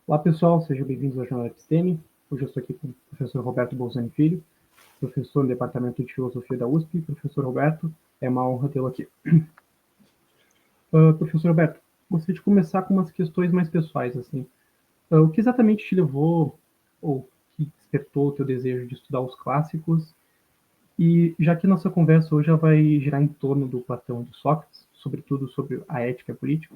Olá pessoal, sejam bem-vindos ao Jornal Episteme. Hoje eu estou aqui com o professor Roberto Bolzani Filho, professor no Departamento de Filosofia da USP. Professor Roberto, é uma honra tê-lo aqui. Professor Roberto, gostaria de começar com umas questões mais pessoais. Assim. O que exatamente te levou, ou que despertou o teu desejo de estudar os clássicos? E já que nossa conversa hoje vai girar em torno do Platão e do Sócrates, sobretudo sobre a ética política,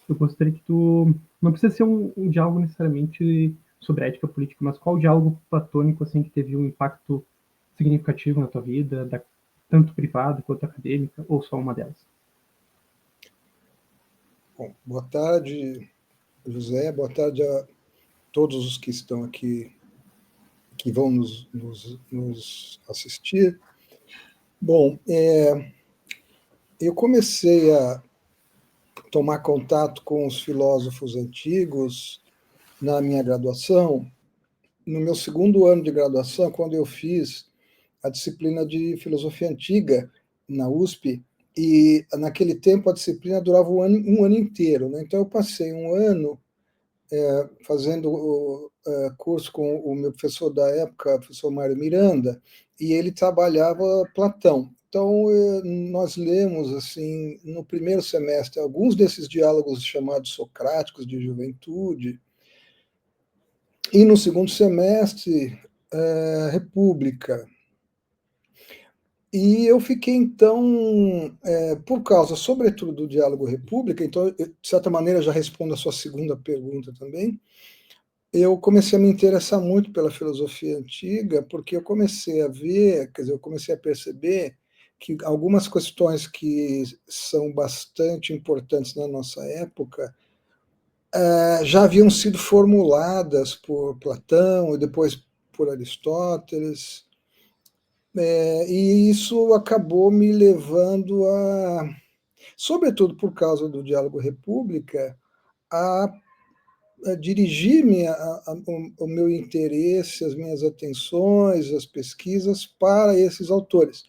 eu gostaria que tu... Não precisa ser um diálogo necessariamente sobre a ética política, mas qual diálogo platônico assim, que teve um impacto significativo na tua vida, tanto privada quanto acadêmica, ou só uma delas? Bom, boa tarde, José. Boa tarde a todos os que estão aqui, que vão nos assistir. Bom, eu comecei a tomar contato com os filósofos antigos na minha graduação, no meu segundo ano de graduação, quando eu fiz a disciplina de filosofia antiga na USP, e naquele tempo a disciplina durava um ano inteiro, né? Então eu passei um ano fazendo curso com o meu professor da época, o professor Mário Miranda, e ele trabalhava Platão. Então, nós lemos, assim, no primeiro semestre, alguns desses diálogos chamados socráticos de juventude, e no segundo semestre, República. E eu fiquei, então, por causa, sobretudo, do diálogo República, então, de certa maneira, já respondo a sua segunda pergunta também, eu comecei a me interessar muito pela filosofia antiga, porque eu comecei a ver, quer dizer, eu comecei a perceber que algumas questões que são bastante importantes na nossa época já haviam sido formuladas por Platão e depois por Aristóteles, e isso acabou me levando a, sobretudo por causa do Diálogo República, a dirigir o meu interesse, as minhas atenções, as pesquisas para esses autores.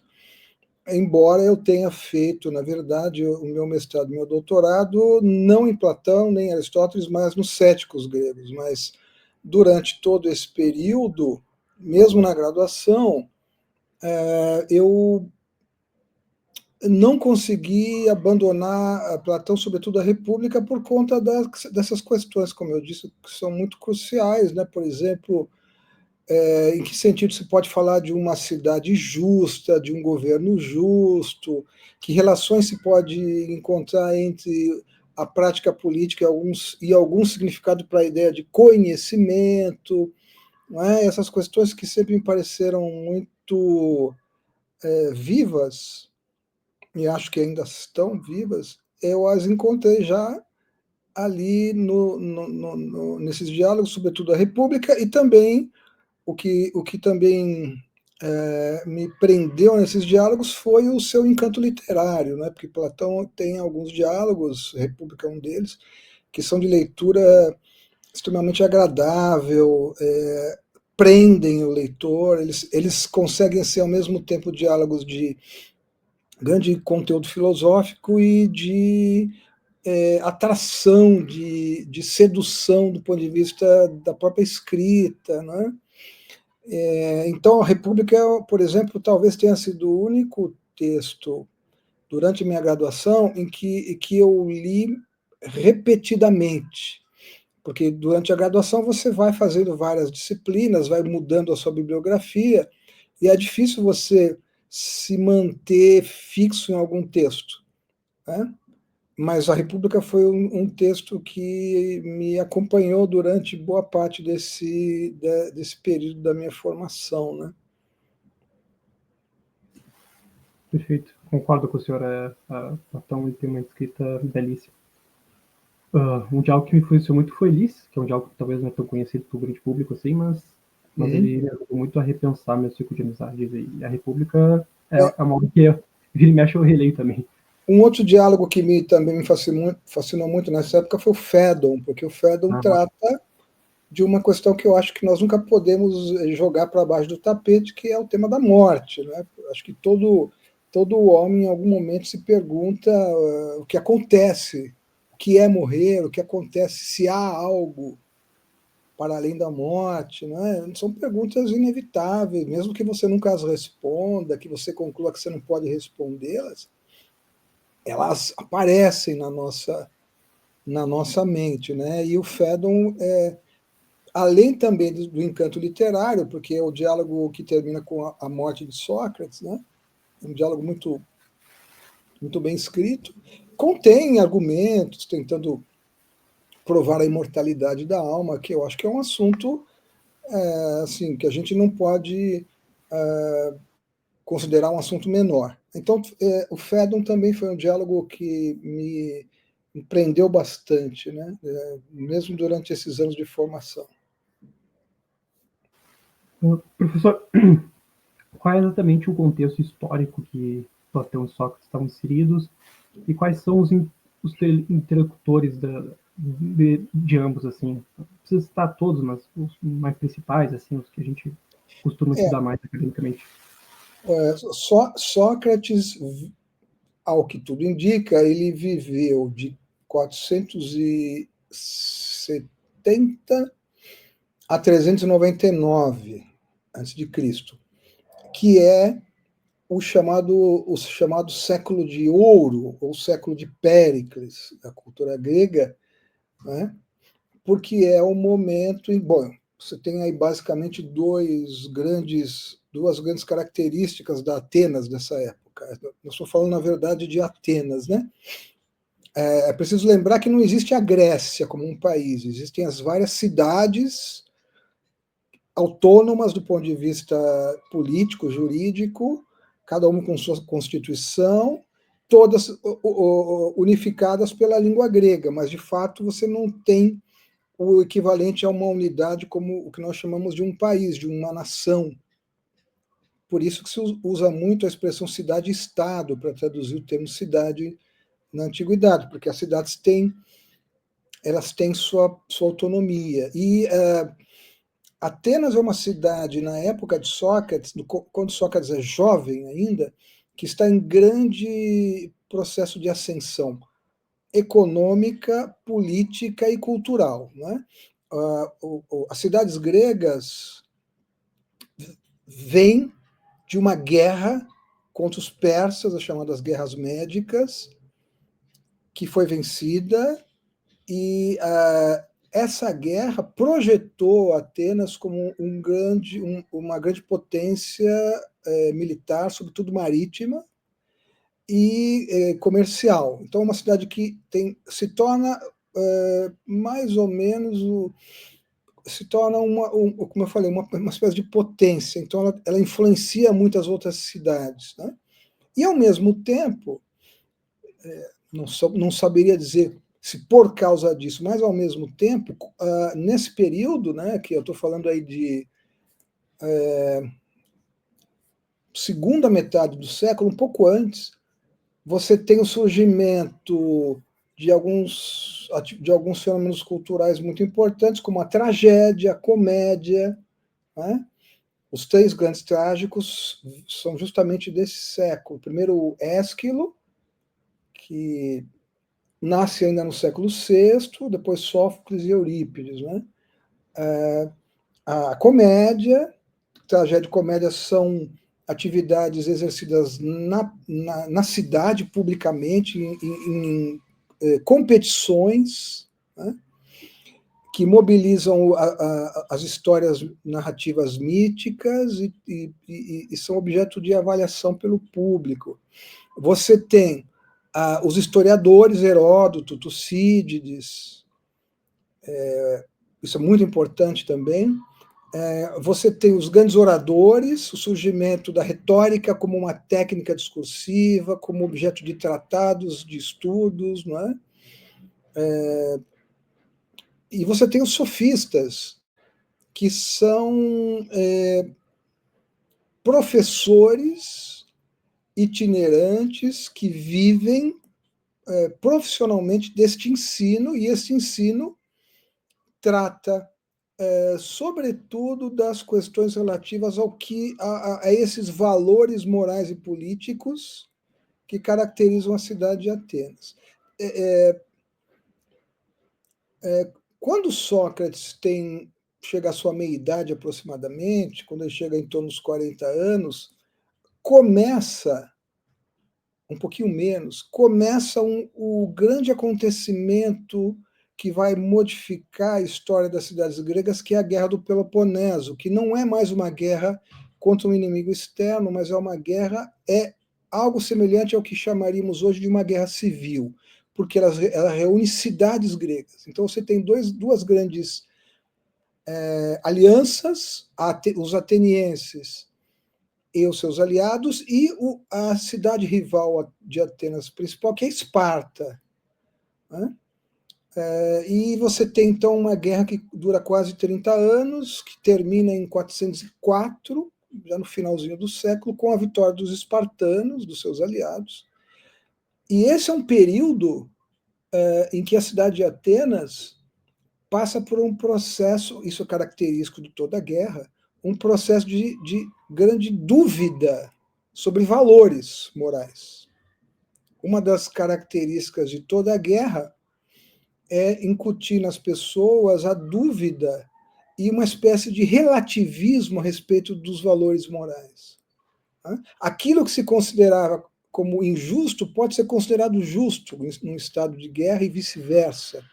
Embora eu tenha feito, na verdade, o meu mestrado e meu doutorado não em Platão nem em Aristóteles, mas nos céticos gregos. Mas durante todo esse período, mesmo na graduação, eu não consegui abandonar Platão, sobretudo a República, por conta dessas questões, como eu disse, que são muito cruciais, né? Por exemplo, em que sentido se pode falar de uma cidade justa, de um governo justo, que relações se pode encontrar entre a prática política e algum significado para a ideia de conhecimento, não é? Essas questões que sempre me pareceram muito vivas, e acho que ainda estão vivas, eu as encontrei já ali nesses diálogos, sobretudo a República, e também o que também me prendeu nesses diálogos foi o seu encanto literário, né? Porque Platão tem alguns diálogos, República é um deles, que são de leitura extremamente agradável, prendem o leitor, eles conseguem ser ao mesmo tempo diálogos de grande conteúdo filosófico e de atração, de sedução do ponto de vista da própria escrita, né? Então, a República, por exemplo, talvez tenha sido o único texto durante minha graduação em que eu li repetidamente, porque durante a graduação você vai fazendo várias disciplinas, vai mudando a sua bibliografia, e é difícil você se manter fixo em algum texto, né? Mas a República foi um texto que me acompanhou durante boa parte desse período da minha formação, né? Perfeito. Concordo com o senhor. Platão tem uma escrita belíssima. Um diálogo que me influenciou muito foi Liz, que é um diálogo que talvez não é tão conhecido pelo grande público assim, mas ele me ajudou muito a repensar meu ciclo de amizades. E a República é uma obra que vira e mexe eu releio também. Um outro diálogo que também me fascinou muito nessa época foi o Fédon, porque o Fédon trata de uma questão que eu acho que nós nunca podemos jogar para baixo do tapete, que é o tema da morte, né? Acho que todo homem em algum momento se pergunta o que acontece, o que é morrer, o que acontece, se há algo para além da morte, né? São perguntas inevitáveis, mesmo que você nunca as responda, que você conclua que você não pode respondê-las, elas aparecem na nossa mente, né? E o Phaedon, além também do encanto literário, porque é o diálogo que termina com a morte de Sócrates, né? É um diálogo muito bem escrito, contém argumentos tentando provar a imortalidade da alma, que eu acho que é um assunto assim que a gente não pode considerar um assunto menor. Então, o Phaedon também foi um diálogo que me prendeu bastante, né? Mesmo durante esses anos de formação. Professor, qual é exatamente o contexto histórico que Platão e Sócrates estão inseridos e quais são os interlocutores de ambos, assim? Não precisa citar todos, mas os mais principais, assim, os que a gente costuma É, estudar mais academicamente. Sócrates, ao que tudo indica, ele viveu de 470 a 399 a.C., que é o chamado século de ouro, ou século de Péricles, da cultura grega, né? Porque é o momento em. Bom, você tem aí basicamente duas grandes características da Atenas dessa época. Eu estou falando, na verdade, de Atenas, né? É preciso lembrar que não existe a Grécia como um país, existem as várias cidades autônomas do ponto de vista político, jurídico, cada uma com sua constituição, todas unificadas pela língua grega, mas de fato você não tem o equivalente a uma unidade como o que nós chamamos de um país, de uma nação. Por isso que se usa muito a expressão cidade-estado para traduzir o termo cidade na antiguidade, porque as cidades têm sua autonomia. E Atenas é uma cidade, na época de Sócrates, quando Sócrates é jovem ainda, que está em grande processo de ascensão econômica, política e cultural. Né? As cidades gregas vêm de uma guerra contra os persas, as chamadas guerras médicas, que foi vencida, e essa guerra projetou Atenas como uma grande potência militar, sobretudo marítima, e comercial. Então, é uma cidade que se torna mais ou menos se torna como eu falei, uma espécie de potência. Então, ela influencia muitas outras cidades, né? E ao mesmo tempo, não saberia dizer se por causa disso, mas ao mesmo tempo, nesse período, né, que eu estou falando aí de segunda metade do século, um pouco antes, você tem o surgimento de alguns fenômenos culturais muito importantes, como a tragédia, a comédia, né? Os três grandes trágicos são justamente desse século. Primeiro, o Ésquilo, que nasce ainda no século VI, depois Sófocles e Eurípides. Né? A comédia, tragédia e comédia são atividades exercidas na cidade, publicamente, em competições, né? Que mobilizam as histórias narrativas míticas e são objeto de avaliação pelo público. Você tem os historiadores, Heródoto, Tucídides, isso é muito importante também. Você tem os grandes oradores, o surgimento da retórica como uma técnica discursiva, como objeto de tratados, de estudos, não é? E você tem os sofistas, que são professores itinerantes que vivem profissionalmente deste ensino, e este ensino trata, sobretudo, das questões relativas a esses valores morais e políticos que caracterizam a cidade de Atenas. Quando Sócrates tem chega à sua meia-idade aproximadamente, quando ele chega em torno dos 40 anos, começa, um pouquinho menos, começa o grande acontecimento que vai modificar a história das cidades gregas, que é a Guerra do Peloponeso, que não é mais uma guerra contra um inimigo externo, mas é uma guerra, é algo semelhante ao que chamaríamos hoje de uma guerra civil, porque ela reúne cidades gregas. Então você tem duas grandes alianças, os atenienses e os seus aliados, e a cidade rival de Atenas principal, que é Esparta. Né? E você tem, então, uma guerra que dura quase 30 anos, que termina em 404, já no finalzinho do século, com a vitória dos espartanos, dos seus aliados. E esse é um período em que a cidade de Atenas passa por um processo, isso é característico de toda a guerra, um processo de grande dúvida sobre valores morais. Uma das características de toda a guerra é incutir nas pessoas a dúvida e uma espécie de relativismo a respeito dos valores morais. Aquilo que se considerava como injusto pode ser considerado justo num estado de guerra e vice-versa.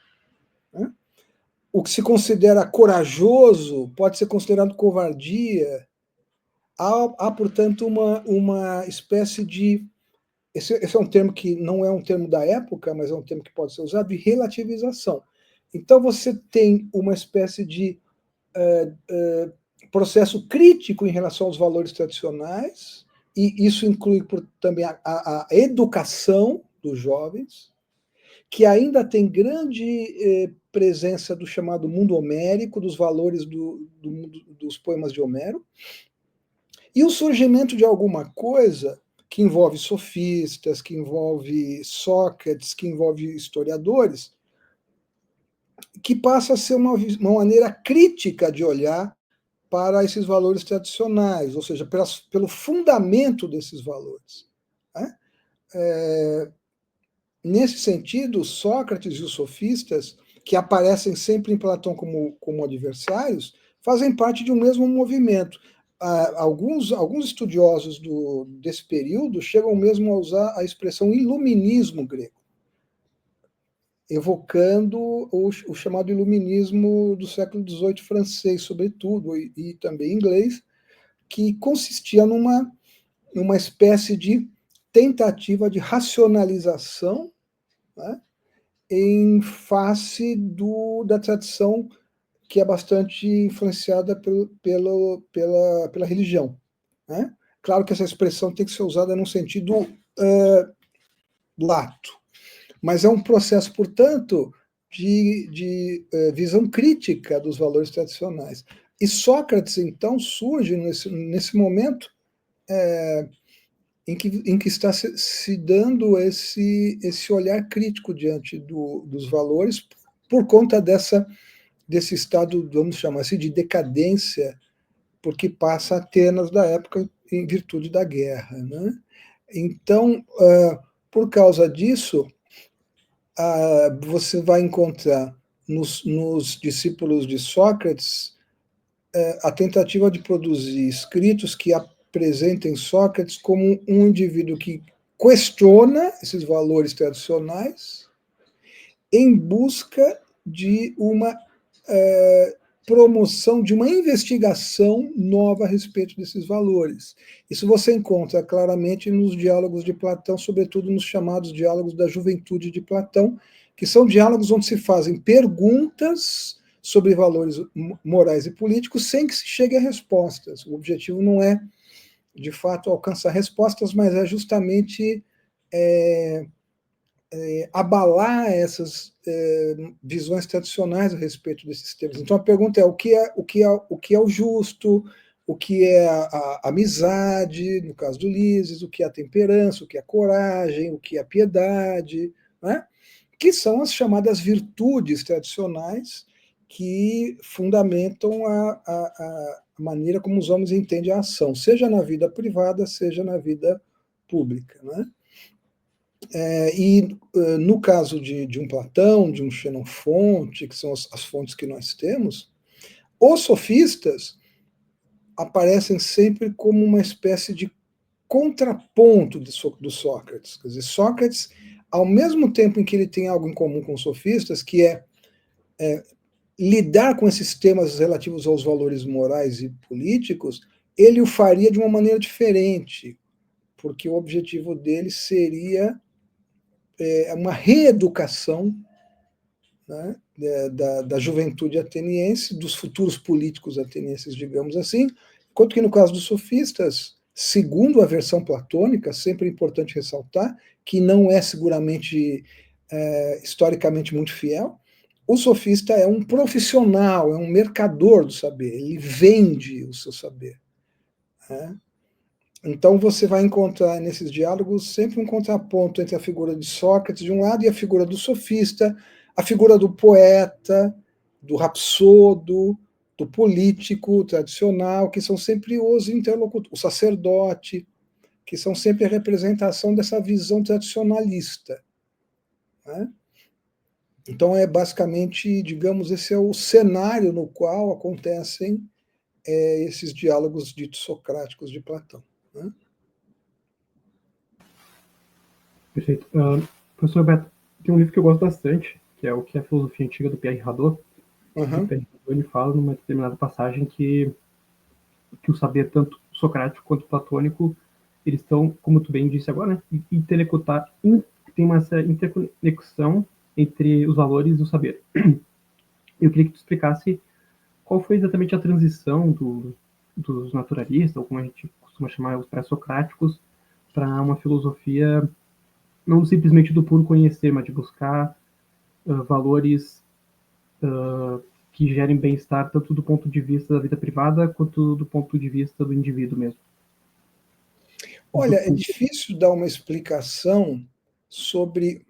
O que se considera corajoso pode ser considerado covardia. Há portanto, uma espécie de... Esse é um termo que não é um termo da época, mas é um termo que pode ser usado, de relativização. Então, você tem uma espécie de processo crítico em relação aos valores tradicionais, e isso inclui também a educação dos jovens, que ainda tem grande presença do chamado mundo homérico, dos valores dos poemas de Homero, e o surgimento de alguma coisa que envolve sofistas, que envolve Sócrates, que envolve historiadores, que passa a ser uma maneira crítica de olhar para esses valores tradicionais, ou seja, pelo fundamento desses valores. Né? Nesse sentido, Sócrates e os sofistas, que aparecem sempre em Platão como adversários, fazem parte de um mesmo movimento. Alguns estudiosos desse período chegam mesmo a usar a expressão iluminismo grego, evocando o chamado iluminismo do século XVIII francês, sobretudo, e também inglês, que consistia numa espécie de tentativa de racionalização, né, em face da tradição que é bastante influenciada pela religião. Né? Claro que essa expressão tem que ser usada num sentido lato, mas é um processo, portanto, de visão crítica dos valores tradicionais. E Sócrates, então, surge nesse momento em que está se dando esse olhar crítico diante dos valores por conta desse estado, vamos chamar assim, de decadência, porque passa Atenas da época em virtude da guerra. Né? Então, por causa disso, você vai encontrar nos discípulos de Sócrates a tentativa de produzir escritos que apresentem Sócrates como um indivíduo que questiona esses valores tradicionais em busca de uma promoção, de uma investigação nova a respeito desses valores. Isso você encontra claramente nos diálogos de Platão, sobretudo nos chamados diálogos da juventude de Platão, que são diálogos onde se fazem perguntas sobre valores morais e políticos sem que se chegue a respostas. O objetivo não é, de fato, alcançar respostas, mas é justamente abalar essas visões tradicionais a respeito desses temas. Então a pergunta é o que é o justo, o que é a amizade, no caso do Ulisses, o que é a temperança, o que é a coragem, o que é a piedade, né? Que são as chamadas virtudes tradicionais que fundamentam a maneira como os homens entendem a ação, seja na vida privada, seja na vida pública. Né? E no caso de um Platão, de um Xenofonte, que são as fontes que nós temos, Os sofistas aparecem sempre como uma espécie de contraponto do Sócrates. Quer dizer, Sócrates, ao mesmo tempo em que ele tem algo em comum com os sofistas, que é lidar com esses temas relativos aos valores morais e políticos, ele o faria de uma maneira diferente, porque o objetivo dele seria uma reeducação, né, da juventude ateniense, dos futuros políticos atenienses, digamos assim, enquanto que no caso dos sofistas, segundo a versão platônica, sempre é importante ressaltar, que não é seguramente historicamente muito fiel, o sofista é um profissional, é um mercador do saber, ele vende o seu saber. Né? Então você vai encontrar nesses diálogos sempre um contraponto entre a figura de Sócrates de um lado e a figura do sofista, a figura do poeta, do rapsodo, do político tradicional, que são sempre os interlocutores, o sacerdote, que são sempre a representação dessa visão tradicionalista. Né? Então é basicamente, digamos, esse é o cenário no qual acontecem esses diálogos ditos socráticos de Platão. Né? Perfeito. Professor Beto, tem um livro que eu gosto bastante, que é o que é a filosofia antiga do Pierre Hadot. Uhum. O Pierre Hadot, ele fala numa determinada passagem que o saber, tanto socrático quanto platônico, eles estão, como tu bem disse agora, né, tem uma interconexão entre os valores e o saber. Eu queria que tu explicasse qual foi exatamente a transição dos naturalistas, ou como a gente costuma chamar os pré-socráticos, para uma filosofia não simplesmente do puro conhecer, mas de buscar valores que gerem bem-estar, tanto do ponto de vista da vida privada, quanto do ponto de vista do indivíduo mesmo. Olha, é difícil dar uma explicação sobre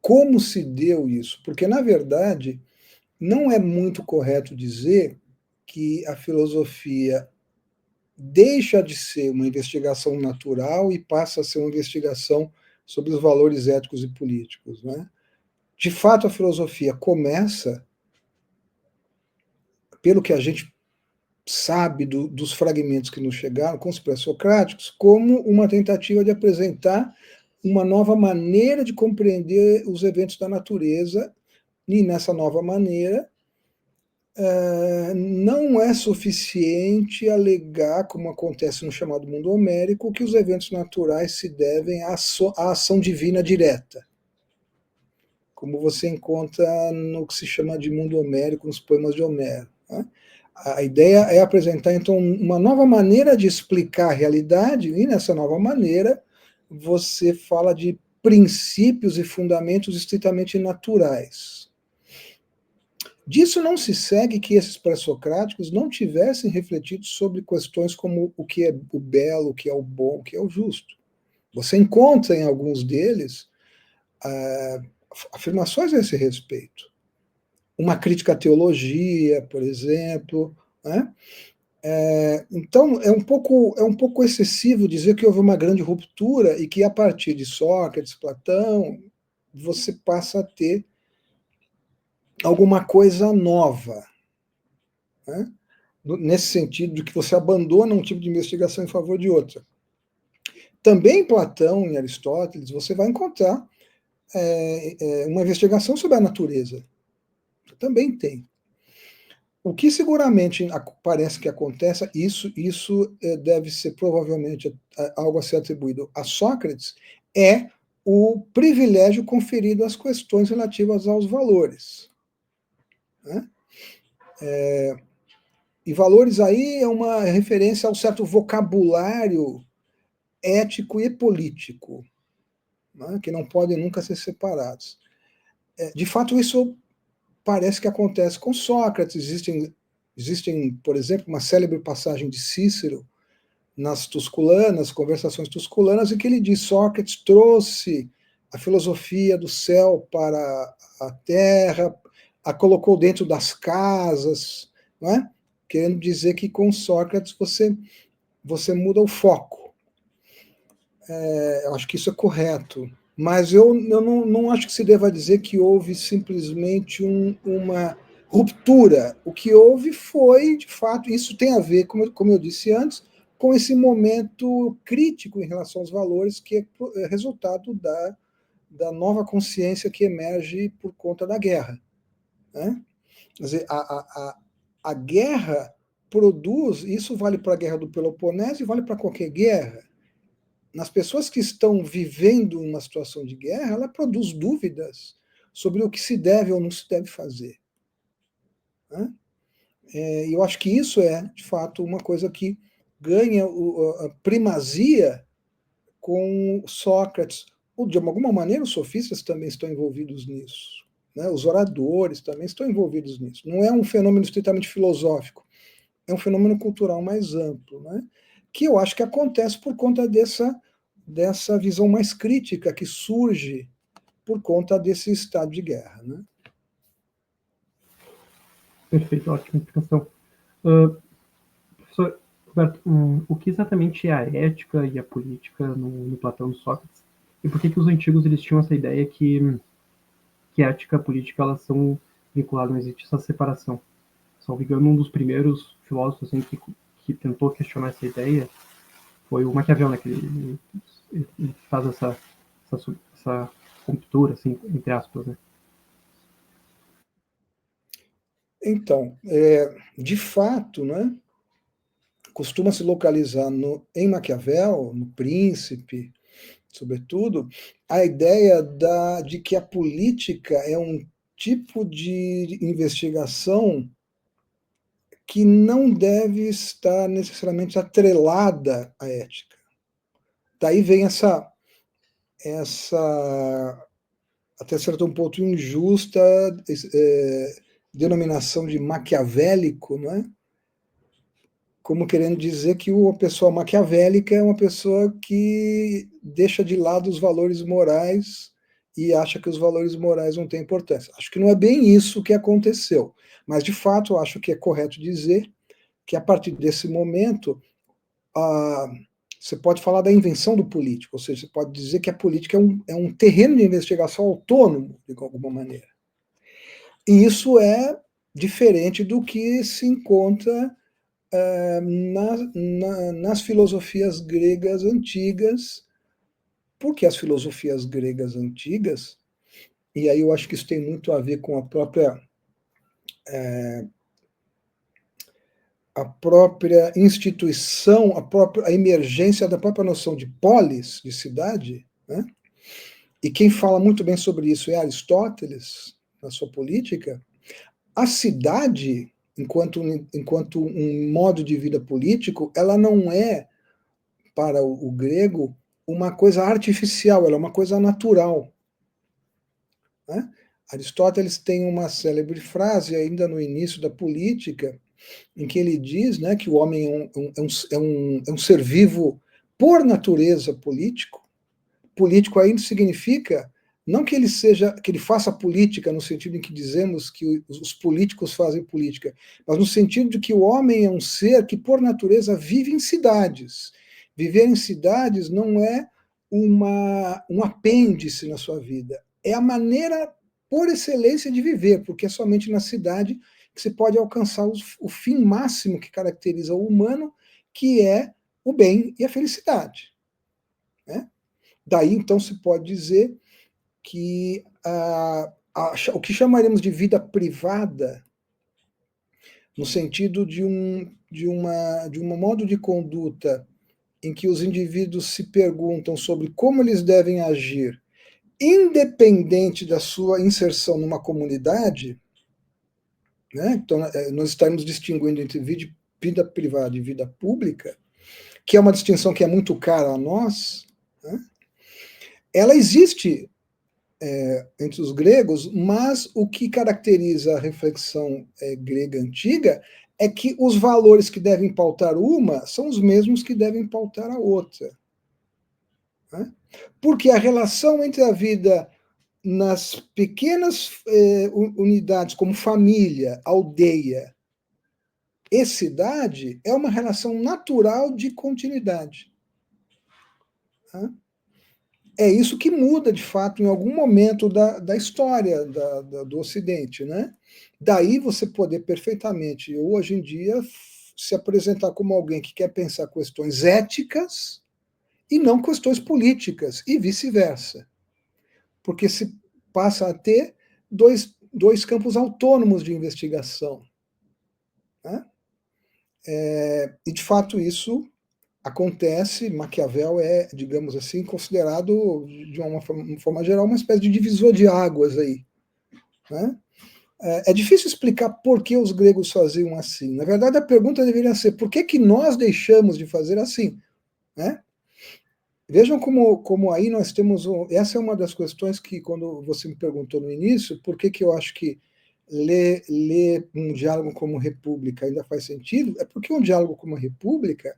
como se deu isso, porque, na verdade, não é muito correto dizer que a filosofia deixa de ser uma investigação natural e passa a ser uma investigação sobre os valores éticos e políticos. Né? De fato, a filosofia começa, pelo que a gente sabe dos fragmentos que nos chegaram, com os pré-socráticos, como uma tentativa de apresentar uma nova maneira de compreender os eventos da natureza, e nessa nova maneira não é suficiente alegar, como acontece no chamado mundo homérico, que os eventos naturais se devem à ação divina direta, como você encontra no que se chama de mundo homérico, nos poemas de Homero. Né? A ideia é apresentar, então, uma nova maneira de explicar a realidade, e nessa nova maneira você fala de princípios e fundamentos estritamente naturais. Disso não se segue que esses pré-socráticos não tivessem refletido sobre questões como o que é o belo, o que é o bom, o que é o justo. Você encontra em alguns deles afirmações a esse respeito. Uma crítica à teologia, por exemplo. Né? Então, é um pouco excessivo dizer que houve uma grande ruptura e que, a partir de Sócrates, Platão, você passa a ter alguma coisa nova. Né? Nesse sentido de que você abandona um tipo de investigação em favor de outra. Também em Platão, em Aristóteles, você vai encontrar uma investigação sobre a natureza. Também tem. O que seguramente parece que acontece, isso deve ser provavelmente algo a ser atribuído a Sócrates, é o privilégio conferido às questões relativas aos valores. Né? E valores aí é uma referência ao certo vocabulário ético e político, né, que não podem nunca ser separados. De fato, isso parece que acontece com Sócrates. Existem, por exemplo, uma célebre passagem de Cícero nas Tusculanas, Conversações Tusculanas, em que ele diz: Sócrates trouxe a filosofia do céu para a terra, a colocou dentro das casas, não é? Querendo dizer que com Sócrates você muda o foco. Eu acho que isso é correto. Mas eu não acho que se deva dizer que houve simplesmente uma ruptura. O que houve foi, de fato, isso tem a ver, como eu disse antes, com esse momento crítico em relação aos valores, que é resultado da nova consciência que emerge por conta da guerra. Né? Quer dizer, a guerra produz, isso vale para a guerra do Peloponeso e vale para qualquer guerra. Nas pessoas que estão vivendo uma situação de guerra, ela produz dúvidas sobre o que se deve ou não se deve fazer. Né? E eu acho que isso é, de fato, uma coisa que ganha a primazia com Sócrates. Ou, de alguma maneira, os sofistas também estão envolvidos nisso. Né? Os oradores também estão envolvidos nisso. Não é um fenômeno estritamente filosófico, é um fenômeno cultural mais amplo, né? Que eu acho que acontece por conta dessa visão mais crítica que surge por conta desse estado de guerra. Né? Perfeito, ótima explicação. Professor Roberto, o que exatamente é a ética e a política no Platão e no Sócrates? E por que os antigos eles tinham essa ideia que ética e política elas são vinculadas, não existe essa separação? Salvo engano, um dos primeiros filósofos assim, que tentou questionar essa ideia foi o Maquiavel, né? Que ele faz essa ruptura, assim, entre aspas, né? Então, de fato, né, costuma se localizar em Maquiavel, no Príncipe, sobretudo, a ideia de que a política é um tipo de investigação que não deve estar necessariamente atrelada à ética. Daí vem essa até certo ponto injusta denominação de maquiavélico, não é? Como querendo dizer que uma pessoa maquiavélica é uma pessoa que deixa de lado os valores morais e acha que os valores morais não têm importância. Acho que não é bem isso que aconteceu, mas de fato acho que é correto dizer que a partir desse momento você pode falar da invenção do político, ou seja, você pode dizer que a política é um terreno de investigação autônomo, de alguma maneira. E isso é diferente do que se encontra nas filosofias gregas antigas, porque as filosofias gregas antigas, e aí eu acho que isso tem muito a ver com a própria instituição, a emergência da própria noção de polis, de cidade, né? E quem fala muito bem sobre isso é Aristóteles, na sua política. A cidade, enquanto um modo de vida político, ela não é, para o grego, uma coisa artificial, ela é uma coisa natural. Né? Aristóteles tem uma célebre frase, ainda no início da política, em que ele diz, né, que o homem é um ser vivo por natureza político. Político aí significa não que ele faça política no sentido em que dizemos que os políticos fazem política, mas no sentido de que o homem é um ser que por natureza vive em cidades. Viver em cidades não é um apêndice na sua vida, é a maneira por excelência de viver, porque é somente na cidade que se pode alcançar o fim máximo que caracteriza o humano, que é o bem e a felicidade. Né? Daí, então, se pode dizer que o que chamaremos de vida privada, no sentido de um modo de conduta em que os indivíduos se perguntam sobre como eles devem agir, independente da sua inserção numa comunidade, né? Então, nós estamos distinguindo entre vida privada e vida pública, que é uma distinção que é muito cara a nós, né? Ela existe entre os gregos, mas o que caracteriza a reflexão grega antiga é que os valores que devem pautar uma são os mesmos que devem pautar a outra. Né? Porque a relação entre a vida nas pequenas unidades, como família, aldeia e cidade, é uma relação natural de continuidade. Né? é isso que muda, de fato, em algum momento da história do Ocidente, né? Daí você poder perfeitamente, hoje em dia, se apresentar como alguém que quer pensar questões éticas e não questões políticas, e vice-versa. Porque se passa a ter dois campos autônomos de investigação. Né? E, de fato, isso acontece. Maquiavel é, digamos assim, considerado, de uma forma geral, uma espécie de divisor de águas aí. Né? É difícil explicar por que os gregos faziam assim. Na verdade, a pergunta deveria ser: por que nós deixamos de fazer assim? Né? Vejam como aí nós temos. Essa é uma das questões que, quando você me perguntou no início, por que eu acho que ler um diálogo como República ainda faz sentido, é porque um diálogo como República,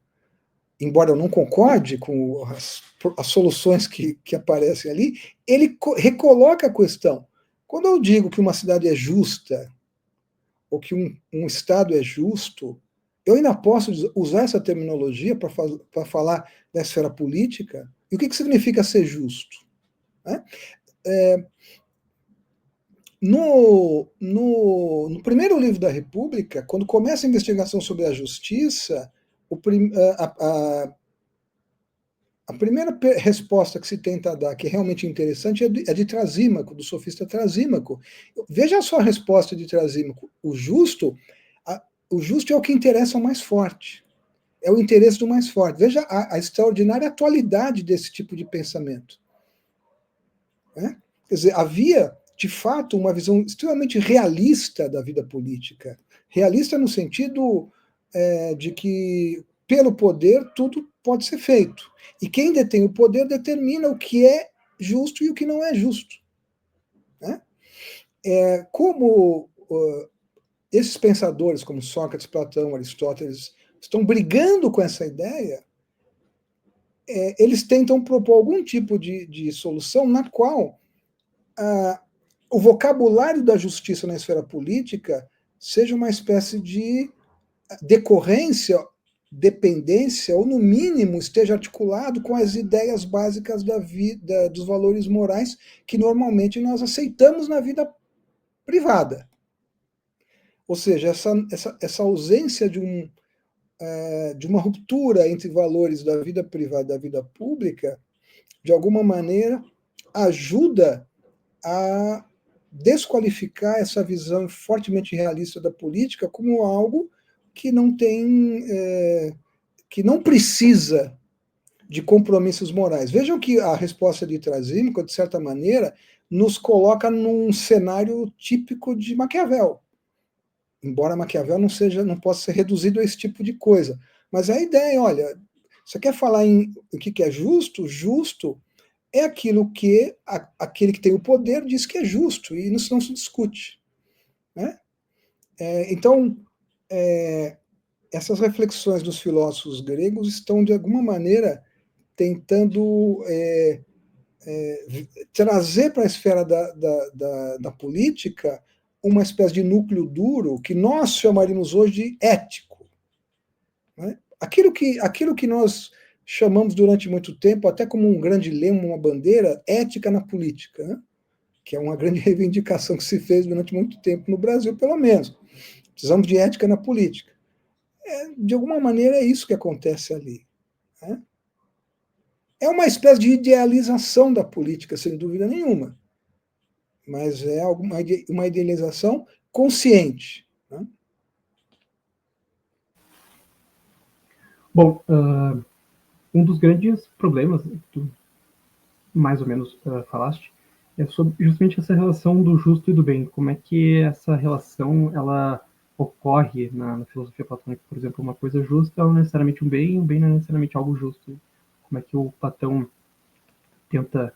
embora eu não concorde com as soluções que aparecem ali, ele recoloca a questão. Quando eu digo que uma cidade é justa, ou que um Estado é justo, eu ainda posso usar essa terminologia para falar da esfera política. E o que significa ser justo? Né? No primeiro livro da República, quando começa a investigação sobre a justiça, a primeira resposta que se tenta dar, que é realmente interessante, é de Trasímaco, do sofista Trasímaco. Veja só a resposta de Trasímaco. O justo é o que interessa ao mais forte. É o interesse do mais forte. Veja a extraordinária atualidade desse tipo de pensamento. Né? Quer dizer, havia, de fato, uma visão extremamente realista da vida política. Realista no sentido de que, pelo poder, tudo pode ser feito. E quem detém o poder determina o que é justo e o que não é justo. Né? Como esses pensadores, como Sócrates, Platão, Aristóteles, estão brigando com essa ideia, eles tentam propor algum tipo de solução na qual o vocabulário da justiça na esfera política seja uma espécie de decorrência, dependência, ou no mínimo esteja articulado com as ideias básicas da vida, dos valores morais que normalmente nós aceitamos na vida privada. Ou seja, essa ausência de uma ruptura entre valores da vida privada e da vida pública, de alguma maneira, ajuda a desqualificar essa visão fortemente realista da política como algo que não tem, que não precisa de compromissos morais. Vejam que a resposta de Trasímaco, de certa maneira, nos coloca num cenário típico de Maquiavel. Embora Maquiavel não possa ser reduzido a esse tipo de coisa. Mas a ideia, olha, você quer falar em o que é justo? Justo é aquilo que aquele que tem o poder diz que é justo, e isso não se discute. Né? Então, essas reflexões dos filósofos gregos estão, de alguma maneira, tentando trazer para a esfera da política uma espécie de núcleo duro que nós chamaríamos hoje de ético. Né? Aquilo que nós chamamos durante muito tempo, até como um grande lema, uma bandeira, ética na política, né? Que é uma grande reivindicação que se fez durante muito tempo no Brasil, pelo menos. Precisamos de ética na política. De alguma maneira é isso que acontece ali. Né? É uma espécie de idealização da política, sem dúvida nenhuma, mas é uma idealização consciente. Né? Bom, um dos grandes problemas que tu mais ou menos falaste é sobre justamente essa relação do justo e do bem. Como é que essa relação ela ocorre na filosofia platônica? Por exemplo, uma coisa justa não é necessariamente um bem não é necessariamente algo justo. Como é que o Platão tenta,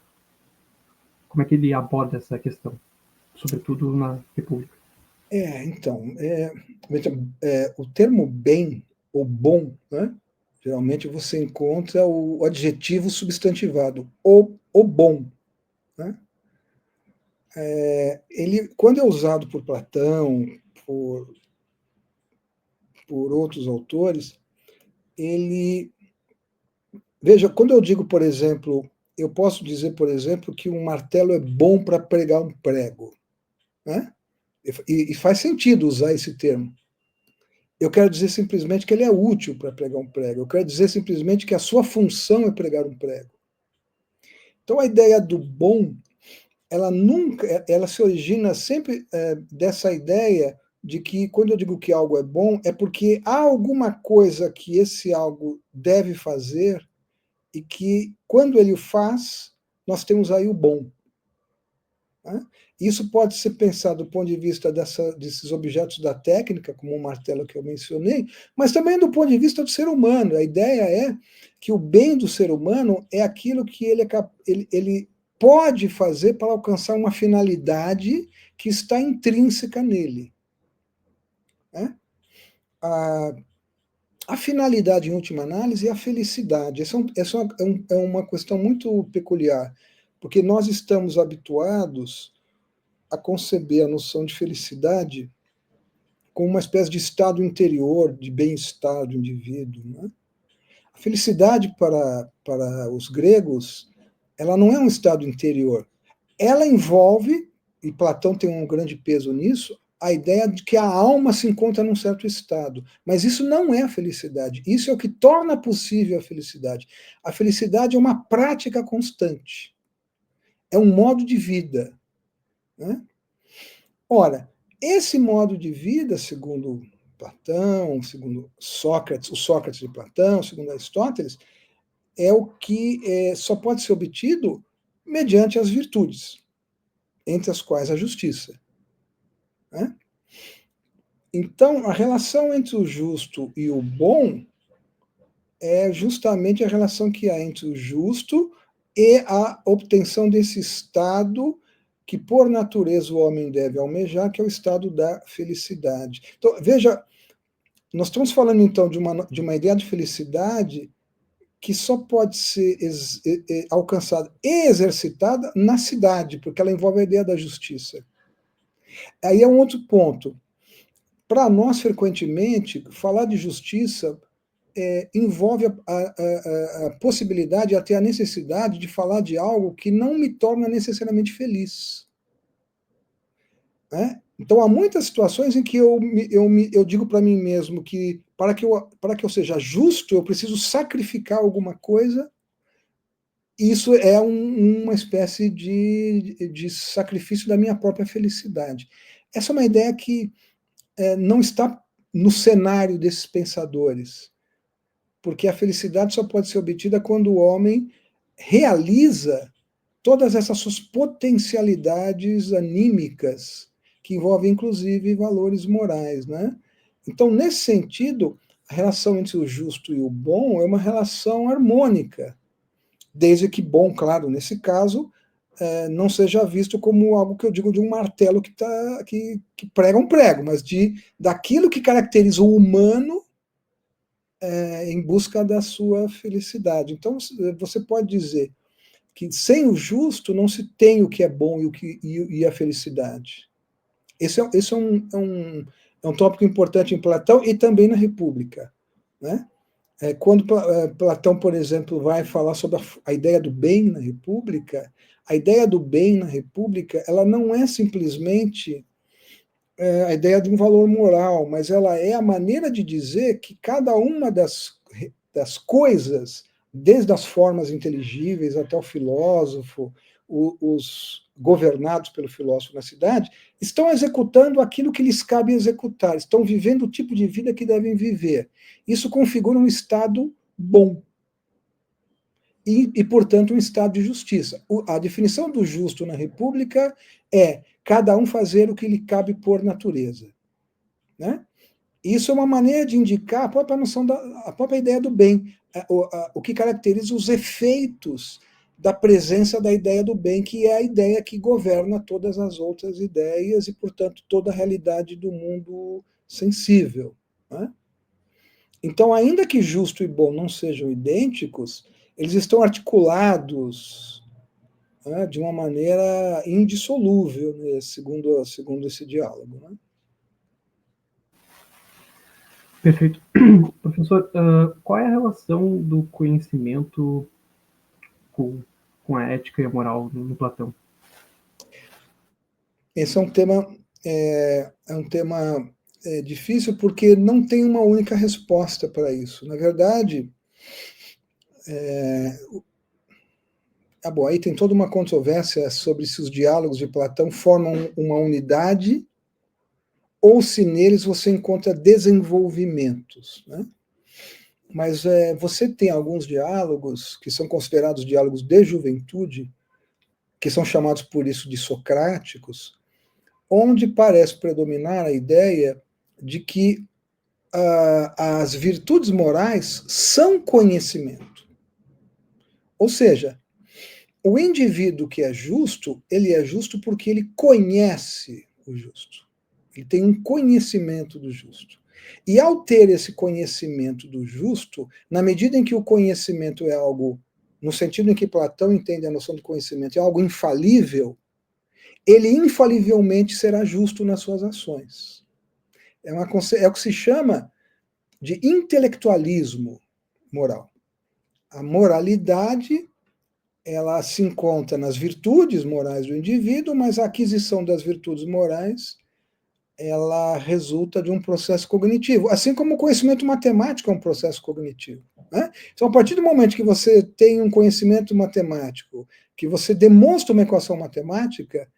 como é que ele aborda essa questão, sobretudo na República? Então, o termo bem ou bom, né? Geralmente você encontra o adjetivo substantivado, o bom. Né? Ele, quando é usado por Platão, por, por outros autores, ele. Veja, quando eu digo, por exemplo, eu posso dizer, por exemplo, que um martelo é bom para pregar um prego, né? E faz sentido usar esse termo. Eu quero dizer simplesmente que ele é útil para pregar um prego. Eu quero dizer simplesmente que a sua função é pregar um prego. Então a ideia do bom, ela se origina sempre dessa ideia de que quando eu digo que algo é bom, é porque há alguma coisa que esse algo deve fazer e que quando ele o faz, nós temos aí o bom. Né? Isso pode ser pensado do ponto de vista desses objetos da técnica, como o martelo que eu mencionei, mas também do ponto de vista do ser humano. A ideia é que o bem do ser humano é aquilo que ele pode fazer para alcançar uma finalidade que está intrínseca nele. Né? A finalidade, em última análise, é a felicidade. Essa é uma questão muito peculiar, porque nós estamos habituados a conceber a noção de felicidade como uma espécie de estado interior, de bem-estar do indivíduo. Né? A felicidade para os gregos, ela não é um estado interior. Ela envolve, e Platão tem um grande peso nisso, a ideia de que a alma se encontra num certo estado. Mas isso não é a felicidade. Isso é o que torna possível a felicidade. A felicidade é uma prática constante. É um modo de vida. Né? Ora, esse modo de vida, segundo Platão, segundo Sócrates, o Sócrates de Platão, segundo Aristóteles, é o que só pode ser obtido mediante as virtudes, entre as quais a justiça. Né? Então, a relação entre o justo e o bom é justamente a relação que há entre o justo e a obtenção desse estado que, por natureza, o homem deve almejar, que é o estado da felicidade. Então, veja, nós estamos falando, então, de uma ideia de felicidade que só pode ser alcançada e exercitada na cidade, porque ela envolve a ideia da justiça. Aí é um outro ponto. Para nós, frequentemente, falar de justiça envolve a possibilidade, até a necessidade de falar de algo que não me torna necessariamente feliz. Né? Então, há muitas situações em que eu digo para mim mesmo que para que eu seja justo, eu preciso sacrificar alguma coisa. Isso é uma espécie de sacrifício da minha própria felicidade. Essa é uma ideia que não está no cenário desses pensadores, porque a felicidade só pode ser obtida quando o homem realiza todas essas suas potencialidades anímicas, que envolvem inclusive valores morais. Né? Então, nesse sentido, a relação entre o justo e o bom é uma relação harmônica, desde que bom, claro, nesse caso, não seja visto como algo que eu digo de um martelo que prega um prego, mas daquilo que caracteriza o humano em busca da sua felicidade. Então, você pode dizer que sem o justo não se tem o que é bom e a felicidade. Esse é um tópico importante em Platão e também na República. Né? Quando Platão, por exemplo, vai falar sobre a ideia do bem na República, a ideia do bem na República, ela não é simplesmente a ideia de um valor moral, mas ela é a maneira de dizer que cada uma das coisas, desde as formas inteligíveis até o filósofo, os governados pelo filósofo na cidade, estão executando aquilo que lhes cabe executar, estão vivendo o tipo de vida que devem viver. Isso configura um estado bom. E, portanto, um estado de justiça. A definição do justo na República é cada um fazer o que lhe cabe por natureza. Né? Isso é uma maneira de indicar a própria noção, a própria ideia do bem, o que caracteriza os efeitos da presença da ideia do bem, que é a ideia que governa todas as outras ideias e, portanto, toda a realidade do mundo sensível. Né? Então, ainda que justo e bom não sejam idênticos, eles estão articulados, né, de uma maneira indissolúvel, né, segundo esse diálogo. Né? Perfeito. Professor, qual é a relação do conhecimento com com a ética e a moral no Platão? Esse é um tema difícil porque não tem uma única resposta para isso. Na verdade, bom, aí tem toda uma controvérsia sobre se os diálogos de Platão formam uma unidade ou se neles você encontra desenvolvimentos, né? Mas você tem alguns diálogos que são considerados diálogos de juventude, que são chamados por isso de socráticos, onde parece predominar a ideia de que as virtudes morais são conhecimento. Ou seja, o indivíduo que é justo, ele é justo porque ele conhece o justo. Ele tem um conhecimento do justo. E ao ter esse conhecimento do justo, na medida em que o conhecimento é algo, no sentido em que Platão entende a noção do conhecimento, é algo infalível, ele infalivelmente será justo nas suas ações. É o que se chama de intelectualismo moral. A moralidade, ela se encontra nas virtudes morais do indivíduo, mas a aquisição das virtudes morais, ela resulta de um processo cognitivo, assim como o conhecimento matemático é um processo cognitivo, né? Então, a partir do momento que você tem um conhecimento matemático, que você demonstra uma equação matemática,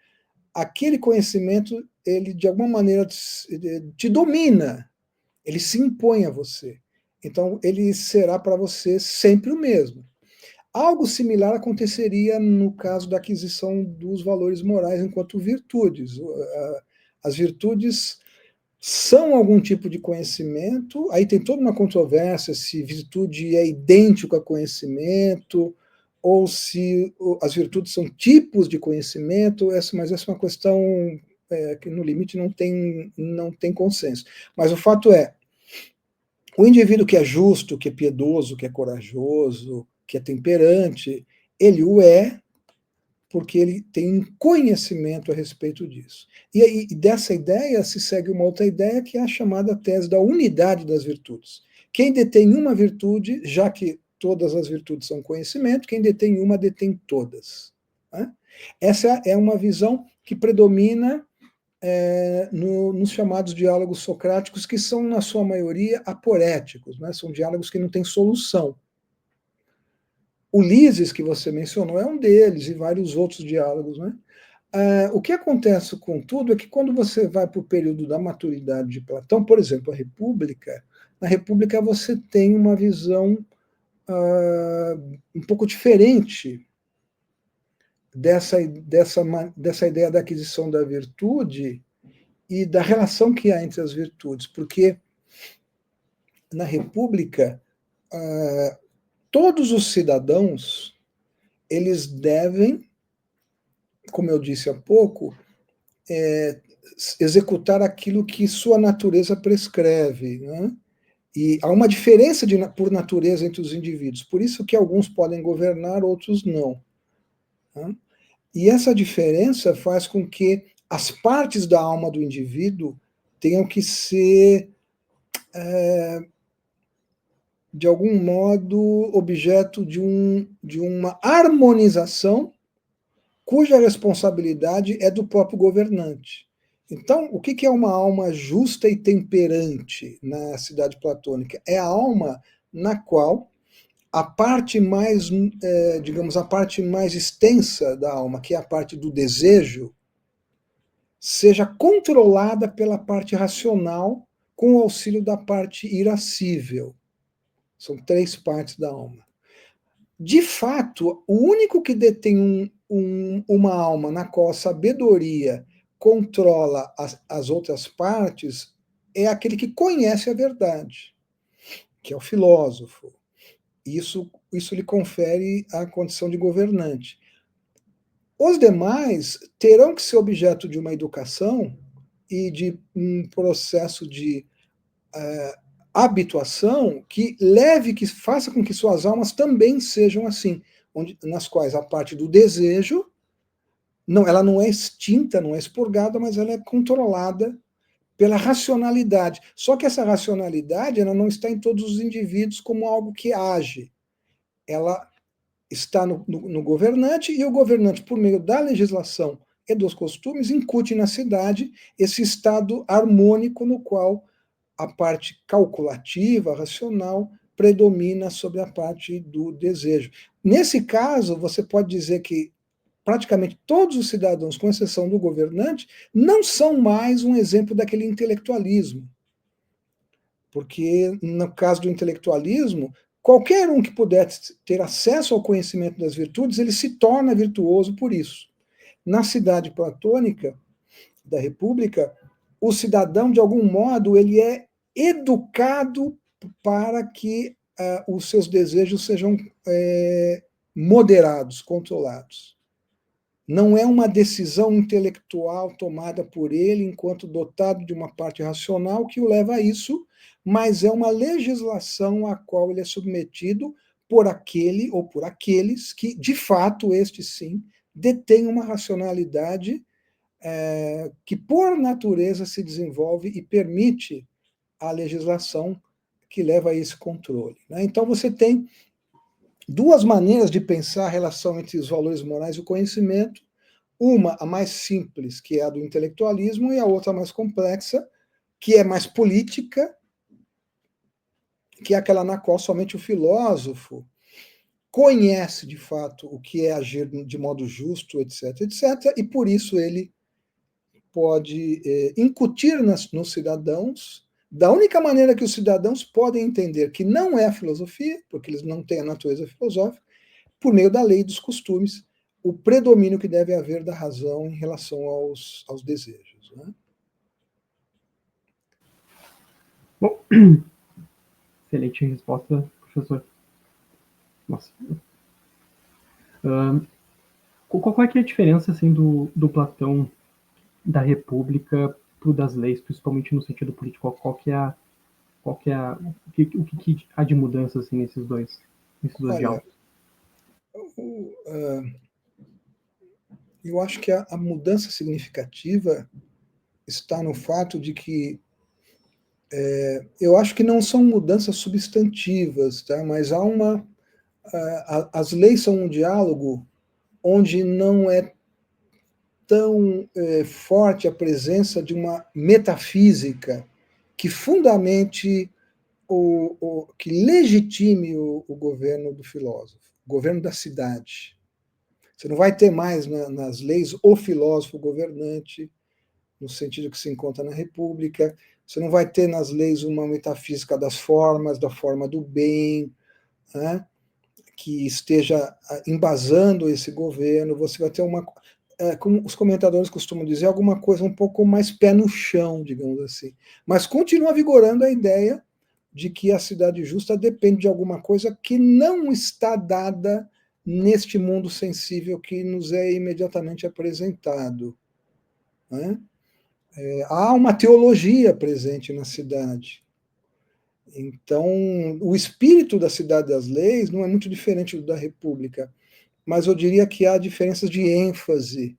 aquele conhecimento, ele de alguma maneira te domina, ele se impõe a você. Então, ele será para você sempre o mesmo. Algo similar aconteceria no caso da aquisição dos valores morais enquanto virtudes. As virtudes são algum tipo de conhecimento, aí tem toda uma controvérsia se virtude é idêntico a conhecimento, ou se as virtudes são tipos de conhecimento, mas essa é uma questão que no limite não tem consenso. Mas o fato é, o indivíduo que é justo, que é piedoso, que é corajoso, que é temperante, ele o é porque ele tem um conhecimento a respeito disso. E dessa ideia se segue uma outra ideia, que é a chamada tese da unidade das virtudes. Quem detém uma virtude, já que todas as virtudes são conhecimento, quem detém uma detém todas, né? Essa é uma visão que predomina nos chamados diálogos socráticos, que são, na sua maioria, aporéticos, né? São diálogos que não têm solução. Ulisses, que você mencionou, é um deles, e vários outros diálogos, né? O que acontece com tudo é que quando você vai para o período da maturidade de Platão, por exemplo, a República, na República você tem uma visão um pouco diferente dessa ideia da aquisição da virtude e da relação que há entre as virtudes, porque na República todos os cidadãos, eles devem, como eu disse há pouco, executar aquilo que sua natureza prescreve, né? E há uma diferença por natureza entre os indivíduos, por isso que alguns podem governar, outros não, né? E essa diferença faz com que as partes da alma do indivíduo tenham que ser, de algum modo, objeto de uma harmonização cuja responsabilidade é do próprio governante. Então, o que é uma alma justa e temperante na cidade platônica? É a alma na qual a parte mais, digamos, a parte mais extensa da alma, que é a parte do desejo, seja controlada pela parte racional com o auxílio da parte irascível. São três partes da alma. De fato, o único que detém uma alma na qual a sabedoria controla as outras partes é aquele que conhece a verdade, que é o filósofo. Isso lhe confere a condição de governante. Os demais terão que ser objeto de uma educação e de um processo de habituação que faça com que suas almas também sejam assim, nas quais a parte do desejo, ela não é extinta, não é expurgada, mas ela é controlada pela racionalidade. Só que essa racionalidade ela não está em todos os indivíduos como algo que age. Ela está no governante, e o governante, por meio da legislação e dos costumes, incute na cidade esse estado harmônico no qual a parte calculativa, racional, predomina sobre a parte do desejo. Nesse caso, você pode dizer que praticamente todos os cidadãos, com exceção do governante, não são mais um exemplo daquele intelectualismo. Porque, no caso do intelectualismo, qualquer um que puder ter acesso ao conhecimento das virtudes, ele se torna virtuoso por isso. Na cidade platônica da República, o cidadão, de algum modo, ele é educado para que os seus desejos sejam moderados, controlados. Não é uma decisão intelectual tomada por ele enquanto dotado de uma parte racional que o leva a isso, mas é uma legislação a qual ele é submetido por aquele ou por aqueles que, de fato, este sim, detêm uma racionalidade que, por natureza, se desenvolve e permite a legislação que leva a esse controle. Né? Então, você tem duas maneiras de pensar a relação entre os valores morais e o conhecimento. Uma, a mais simples, que é a do intelectualismo, e a outra, a mais complexa, que é mais política, que é aquela na qual somente o filósofo conhece, de fato, o que é agir de modo justo, etc., etc., e por isso ele pode incutir nos cidadãos, da única maneira que os cidadãos podem entender que não é a filosofia, porque eles não têm a natureza filosófica, por meio da lei e dos costumes, o predomínio que deve haver da razão em relação aos desejos. Né? Bom, excelente resposta, professor. Nossa. Qual é que é a diferença assim, do Platão da República para o das leis, principalmente no sentido político? O que há de mudança assim, nesses dois Olha, diálogos? Eu acho que a mudança significativa está no fato de que eu acho que não são mudanças substantivas, tá? Mas há as leis são um diálogo onde não é tão forte a presença de uma metafísica que fundamente que legitime o governo do filósofo, o governo da cidade. Você não vai ter mais nas leis o filósofo governante, no sentido que se encontra na República. Você não vai ter nas leis uma metafísica das formas, da forma do bem, né, que esteja embasando esse governo. Você vai ter como os comentadores costumam dizer, alguma coisa um pouco mais pé no chão, digamos assim. Mas continua vigorando a ideia de que a cidade justa depende de alguma coisa que não está dada neste mundo sensível que nos é imediatamente apresentado. Né? Há uma teologia presente na cidade. Então, o espírito da cidade das leis não é muito diferente do da República, mas eu diria que há diferenças de ênfase.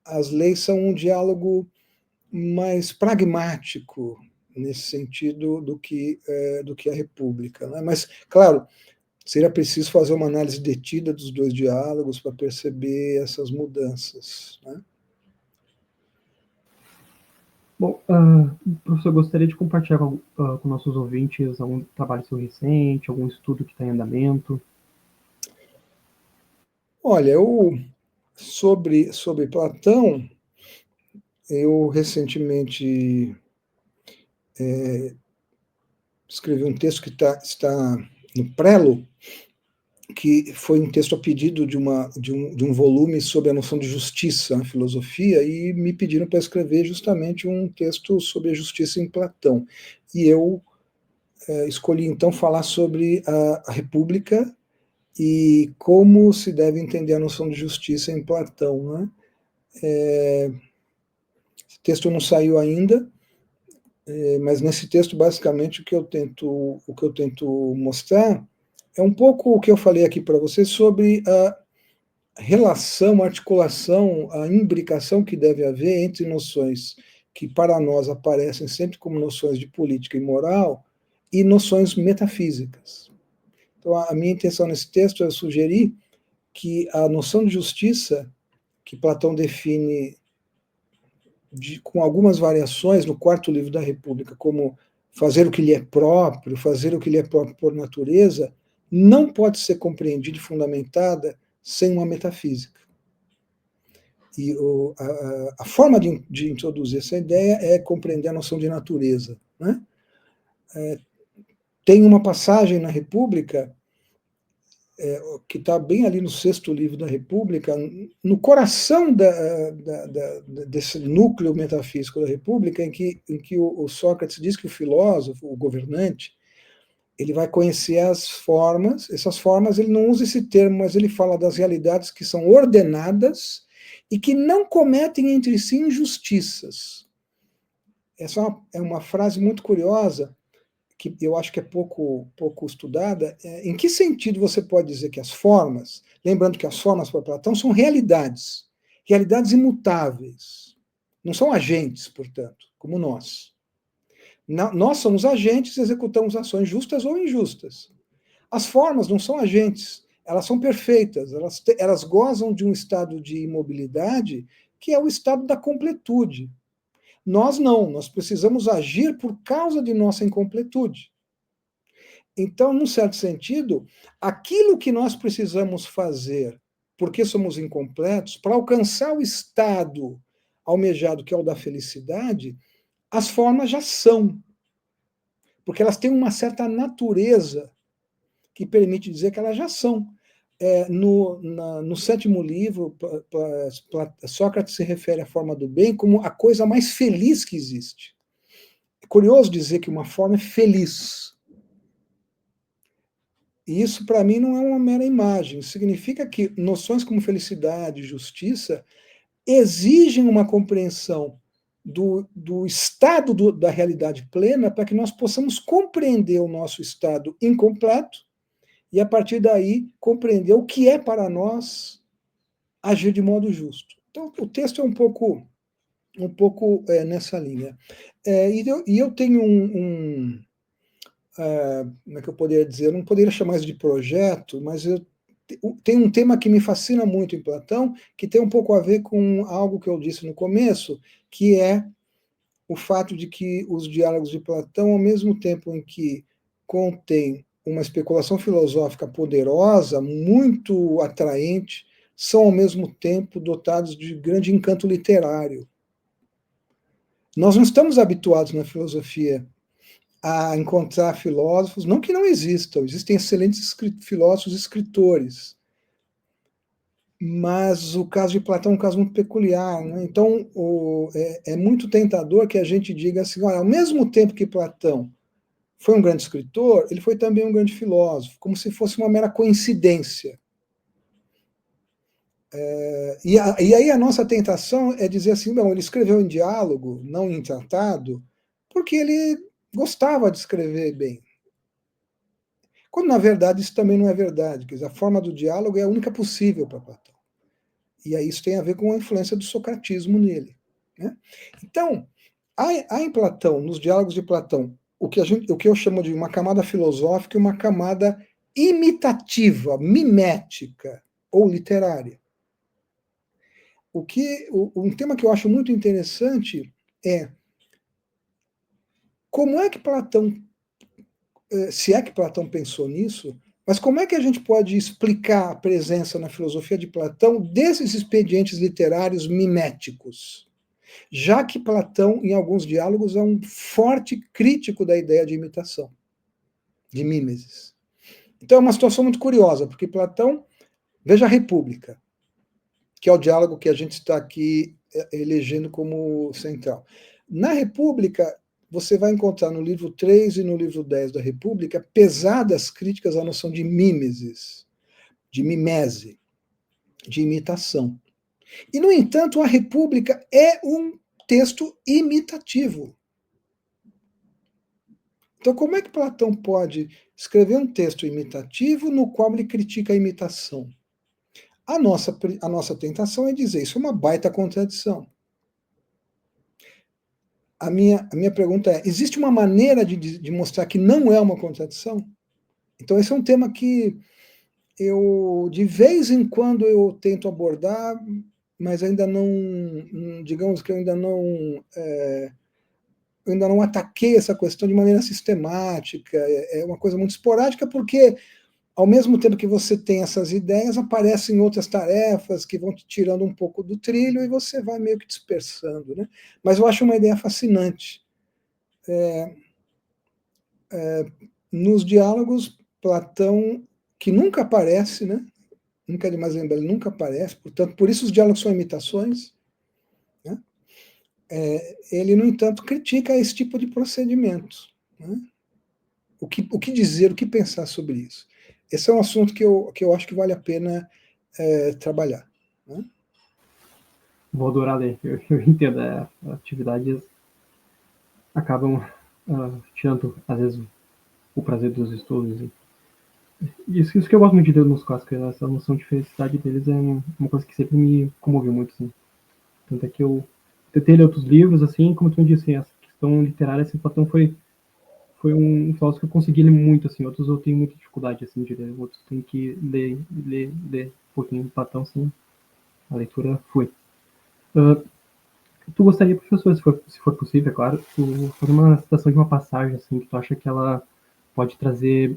As leis são um diálogo mais pragmático nesse sentido do que a República. Né? Mas, claro, seria preciso fazer uma análise detida dos dois diálogos para perceber essas mudanças. Né? Bom, professor, gostaria de compartilhar com nossos ouvintes algum trabalho seu recente, algum estudo que está em andamento? Olha, sobre Platão, eu recentemente escrevi um texto que está no Prelo, que foi um texto a pedido de um volume sobre a noção de justiça na filosofia, e me pediram para escrever justamente um texto sobre a justiça em Platão. E eu escolhi, então, falar sobre a República e como se deve entender a noção de justiça em Platão. Né? Esse texto não saiu ainda, mas nesse texto, basicamente, o que eu tento mostrar é um pouco o que eu falei aqui para você sobre a relação, a articulação, a imbricação que deve haver entre noções que para nós aparecem sempre como noções de política e moral e noções metafísicas. Então, a minha intenção nesse texto é sugerir que a noção de justiça, que Platão define com algumas variações no quarto livro da República, como fazer o que lhe é próprio, fazer o que lhe é próprio por natureza, não pode ser compreendida e fundamentada sem uma metafísica. E a forma de introduzir essa ideia é compreender a noção de natureza. Né? Tem uma passagem na República, que está bem ali no sexto livro da República, no coração desse núcleo metafísico da República, em que o Sócrates diz que o filósofo, o governante, ele vai conhecer as formas, essas formas, ele não usa esse termo, mas ele fala das realidades que são ordenadas e que não cometem entre si injustiças. Essa é uma frase muito curiosa, que eu acho que é pouco estudada. Em que sentido você pode dizer que as formas, lembrando que as formas para Platão são realidades imutáveis, não são agentes, portanto, como nós. Nós somos agentes e executamos ações justas ou injustas. As formas não são agentes, elas são perfeitas, elas gozam de um estado de imobilidade que é o estado da completude. Nós não, nós precisamos agir por causa de nossa incompletude. Então, num certo sentido, aquilo que nós precisamos fazer, porque somos incompletos, para alcançar o estado almejado, que é o da felicidade, as formas já são. Porque elas têm uma certa natureza que permite dizer que elas já são. No sétimo livro, Sócrates se refere à forma do bem como a coisa mais feliz que existe. É curioso dizer que uma forma é feliz. E isso, para mim, não é uma mera imagem. Significa que noções como felicidade e justiça exigem uma compreensão do estado da realidade plena para que nós possamos compreender o nosso estado incompleto e, a partir daí, compreender o que é para nós agir de modo justo. Então, o texto é um pouco nessa linha. E eu tenho como é que eu poderia dizer? Eu não poderia chamar isso de projeto, mas tem um tema que me fascina muito em Platão, que tem um pouco a ver com algo que eu disse no começo, que é o fato de que os diálogos de Platão, ao mesmo tempo em que contém uma especulação filosófica poderosa, muito atraente, são ao mesmo tempo dotados de grande encanto literário. Nós não estamos habituados na filosofia a encontrar filósofos, não que não existam, existem excelentes filósofos e escritores, mas o caso de Platão é um caso muito peculiar. Né? Então, é muito tentador que a gente diga assim, olha, ao mesmo tempo que Platão foi um grande escritor, ele foi também um grande filósofo, como se fosse uma mera coincidência. E aí a nossa tentação é dizer assim, bom, ele escreveu em diálogo, não em tratado, porque ele gostava de escrever bem. Quando, na verdade, isso também não é verdade. Quer dizer, a forma do diálogo é a única possível para Platão. E aí isso tem a ver com a influência do socratismo nele. Né? Então, há em Platão, nos diálogos de Platão, o que eu chamo de uma camada filosófica e uma camada imitativa, mimética ou literária. Um tema que eu acho muito interessante é como é que Platão, se é que Platão pensou nisso, mas como é que a gente pode explicar a presença na filosofia de Platão desses expedientes literários miméticos? Já que Platão, em alguns diálogos, é um forte crítico da ideia de imitação, de mimesis. Então é uma situação muito curiosa, porque Platão, veja a República, que é o diálogo que a gente está aqui elegendo como central. Na República, você vai encontrar no livro 3 e no livro 10 da República pesadas críticas à noção de mimesis, de mimese, de imitação. E, no entanto, a República é um texto imitativo. Então, como é que Platão pode escrever um texto imitativo no qual ele critica a imitação? A nossa tentação é dizer isso é uma baita contradição. A minha pergunta é: existe uma maneira de mostrar que não é uma contradição? Então, esse é um tema que de vez em quando eu tento abordar, mas ainda não, digamos que eu ainda não ataquei essa questão de maneira sistemática, é uma coisa muito esporádica, porque ao mesmo tempo que você tem essas ideias, aparecem outras tarefas que vão te tirando um pouco do trilho e você vai meio que dispersando, né? Mas eu acho uma ideia fascinante. Nos diálogos, Platão, que nunca aparece, né? Nunca é demais lembrar, ele nunca aparece, portanto, por isso os diálogos são imitações, né? Ele, no entanto, critica esse tipo de procedimento, né? O que dizer, o que pensar sobre isso? Esse é um assunto que eu acho que vale a pena trabalhar, né? Vou adorar ler. Eu entendo. Atividades acabam tirando, às vezes, o prazer dos estudos. Isso que eu gosto muito de ler nos clássicos, essa noção de felicidade deles é uma coisa que sempre me comoveu muito, assim. Tanto é que eu tentei ler outros livros, assim, como tu me disse, essa questão literária, assim, Platão foi um filósofo que eu consegui ler muito, assim, outros eu tenho muita dificuldade, assim, de ler, outros tem que ler um pouquinho de Platão, assim, a leitura foi. Uh, Tu gostaria, professor, se for possível, é claro, tu fazer uma citação de uma passagem, assim, que tu acha que ela pode trazer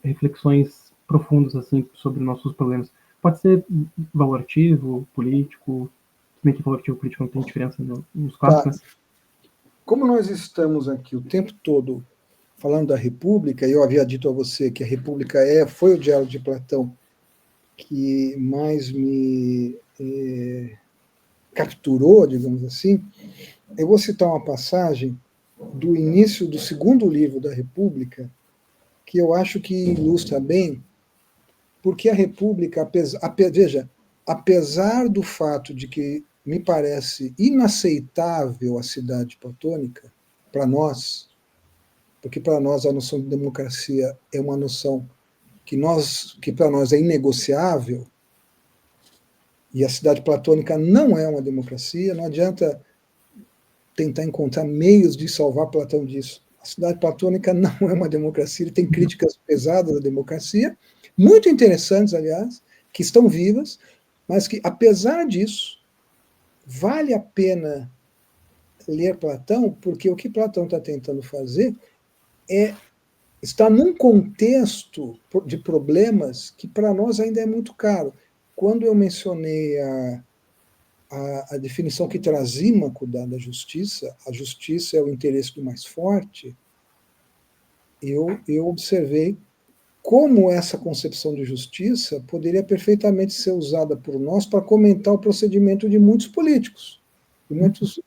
reflexões profundas, assim, sobre nossos problemas. Pode ser valorativo, político, se bem que valorativo e político não tem diferença nos Tá. clássicos, né? Como nós estamos aqui o tempo todo falando da República, e eu havia dito a você que a República foi o diálogo de Platão que mais me capturou, digamos assim, eu vou citar uma passagem do início do segundo livro da República, que eu acho que ilustra bem, porque a República, veja, apesar do fato de que me parece inaceitável a cidade platônica, para nós, porque para nós a noção de democracia é uma noção que para nós é inegociável, e a cidade platônica não é uma democracia, não adianta tentar encontrar meios de salvar Platão disso. A cidade platônica não é uma democracia, ele tem críticas pesadas à democracia, muito interessantes, aliás, que estão vivas, mas que, apesar disso, vale a pena ler Platão, porque o que Platão está tentando fazer é estar num contexto de problemas que para nós ainda é muito caro. Quando eu mencionei a definição que Trasímaco dá da justiça, a justiça é o interesse do mais forte, eu observei como essa concepção de justiça poderia perfeitamente ser usada por nós para comentar o procedimento de muitos políticos, de muitos,